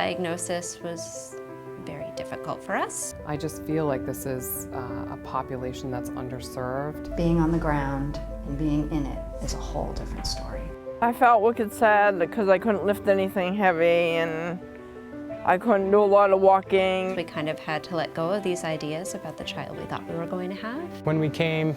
diagnosis was very difficult for us. I just feel like this is a population that's underserved. Being on the ground and being in it is a whole different story. I felt wicked sad because I couldn't lift anything heavy and I couldn't do a lot of walking. We kind of had to let go of these ideas about the child we thought we were going to have. When we came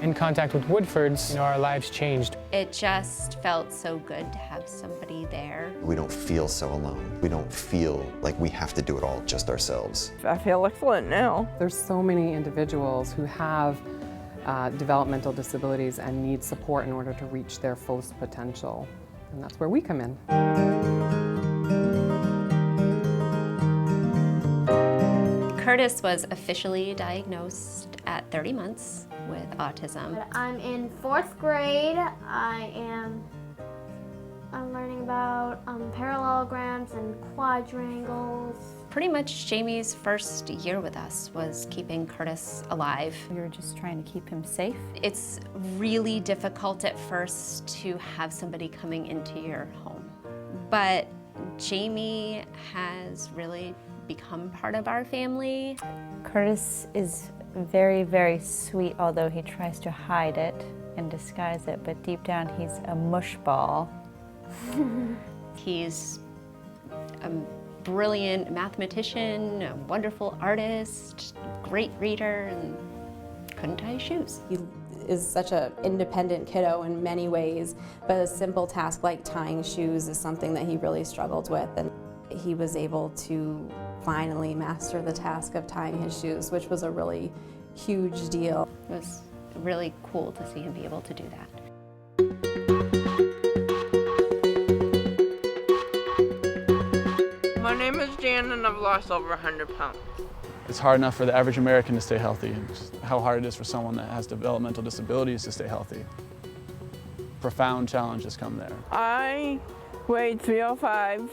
in contact with Woodfords, our lives changed. It just felt so good to have somebody there. We don't feel so alone. We don't feel like we have to do it all just ourselves. I feel excellent now. There's so many individuals who have developmental disabilities and need support in order to reach their fullest potential. And that's where we come in. Curtis was officially diagnosed at 30 months with autism. I'm in 4th grade. I'm learning about parallelograms and quadrangles. Pretty much Jamie's first year with us was keeping Curtis alive. We were just trying to keep him safe. It's really difficult at first to have somebody coming into your home, but Jamie has really become part of our family. Curtis is very, very sweet, although he tries to hide it and disguise it, but deep down he's a mush ball. He's a brilliant mathematician, a wonderful artist, great reader, and couldn't tie his shoes. He is such an independent kiddo in many ways, but a simple task like tying shoes is something that he really struggled with, and he was able to finally master the task of tying his shoes, which was a really huge deal. It was really cool to see him be able to do that. My name is Jan and I've lost over 100 pounds. It's hard enough for the average American to stay healthy, and just how hard it is for someone that has developmental disabilities to stay healthy. Profound challenges come there. I weighed 305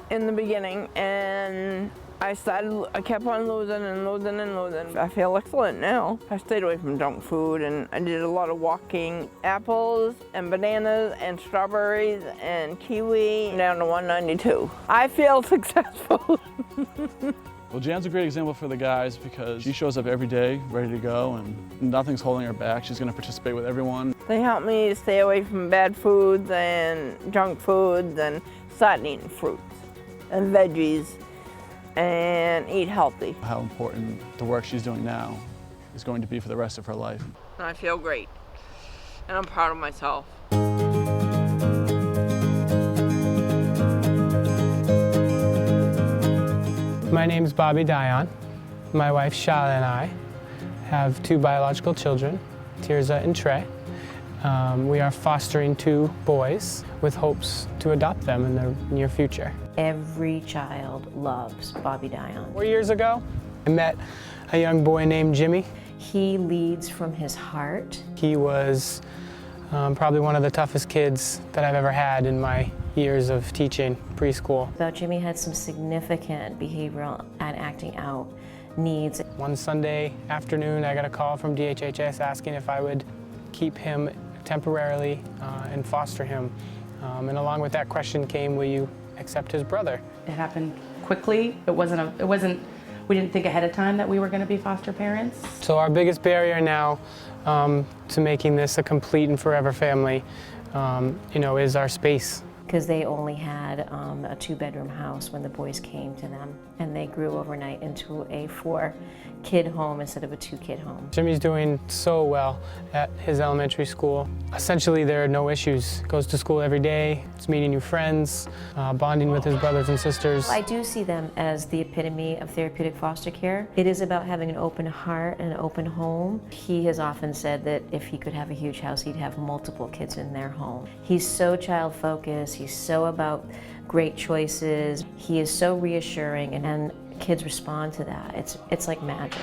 in the beginning, and I kept on losing and losing and losing. I feel excellent now. I stayed away from junk food and I did a lot of walking. Apples and bananas and strawberries and kiwi down to 192. I feel successful. Well, Jan's a great example for the guys because she shows up every day ready to go and nothing's holding her back. She's going to participate with everyone. They help me stay away from bad foods and junk foods and start eating fruits and veggies and eat healthy. How important the work she's doing now is going to be for the rest of her life. And I feel great, and I'm proud of myself. My name's Bobby Dion. My wife Shala and I have 2 biological children, Tirza and Trey. We are fostering 2 boys with hopes to adopt them in the near future. Every child loves Bobby Dion. 4 years ago, I met a young boy named Jimmy. He leads from his heart. He was probably one of the toughest kids that I've ever had in my years of teaching preschool. Though Jimmy had some significant behavioral and acting out needs. One Sunday afternoon, I got a call from DHHS asking if I would keep him temporarily and foster him. And along with that question came, will you accept his brother? It happened quickly. We didn't think ahead of time that we were going to be foster parents. So our biggest barrier now to making this a complete and forever family, is our space. Because they only had a 2-bedroom house when the boys came to them, and they grew overnight into a 4-kid home instead of a 2-kid home. Jimmy's doing so well at his elementary school. Essentially, there are no issues. Goes to school every day, is meeting new friends, bonding with his brothers and sisters. I do see them as the epitome of therapeutic foster care. It is about having an open heart and an open home. He has often said that if he could have a huge house, he'd have multiple kids in their home. He's so child-focused. He's so about great choices. He is so reassuring, and kids respond to that. It's like magic.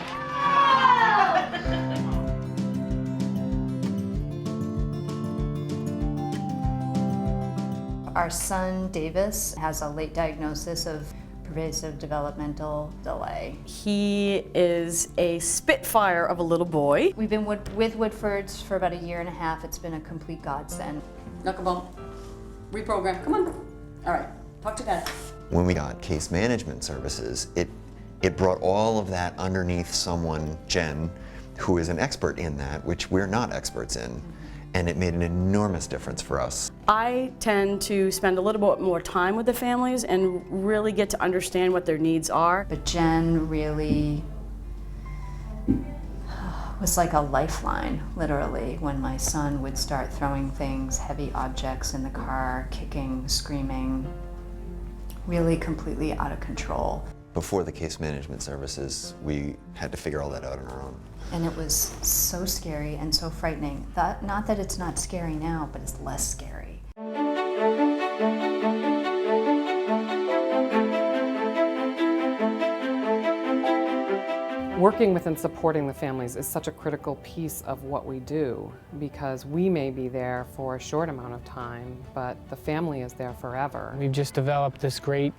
Our son, Davis, has a late diagnosis of pervasive developmental delay. He is a spitfire of a little boy. We've been with Woodfords for about 1.5 years. It's been a complete godsend. Knuckle bump. Reprogram. Come on. All right. Talk to Dad. When we got case management services, it brought all of that underneath someone, Jen, who is an expert in that, which we're not experts in. And it made an enormous difference for us. I tend to spend a little bit more time with the families and really get to understand what their needs are. But Jen really was like a lifeline, literally, when my son would start throwing things, heavy objects in the car, kicking, screaming, really completely out of control. Before the case management services, we had to figure all that out on our own. And it was so scary and so frightening. Not that it's not scary now, but it's less scary. Working with and supporting the families is such a critical piece of what we do, because we may be there for a short amount of time, but the family is there forever. We've just developed this great,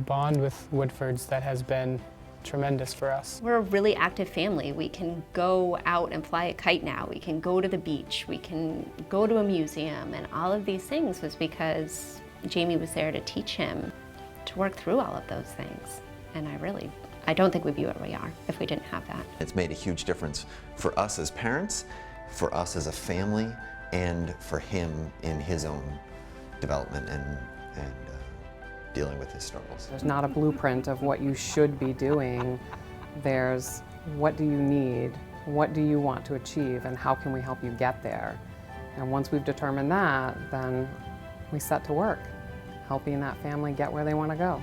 bond with Woodfords that has been tremendous for us. We're a really active family. We can go out and fly a kite now. We can go to the beach. We can go to a museum. And all of these things was because Jamie was there to teach him to work through all of those things. And I don't think we'd be where we are if we didn't have that. It's made a huge difference for us as parents, for us as a family, and for him in his own development and dealing with his struggles. There's not a blueprint of what you should be doing. There's what do you need, what do you want to achieve, and how can we help you get there? And once we've determined that, then we set to work, helping that family get where they want to go.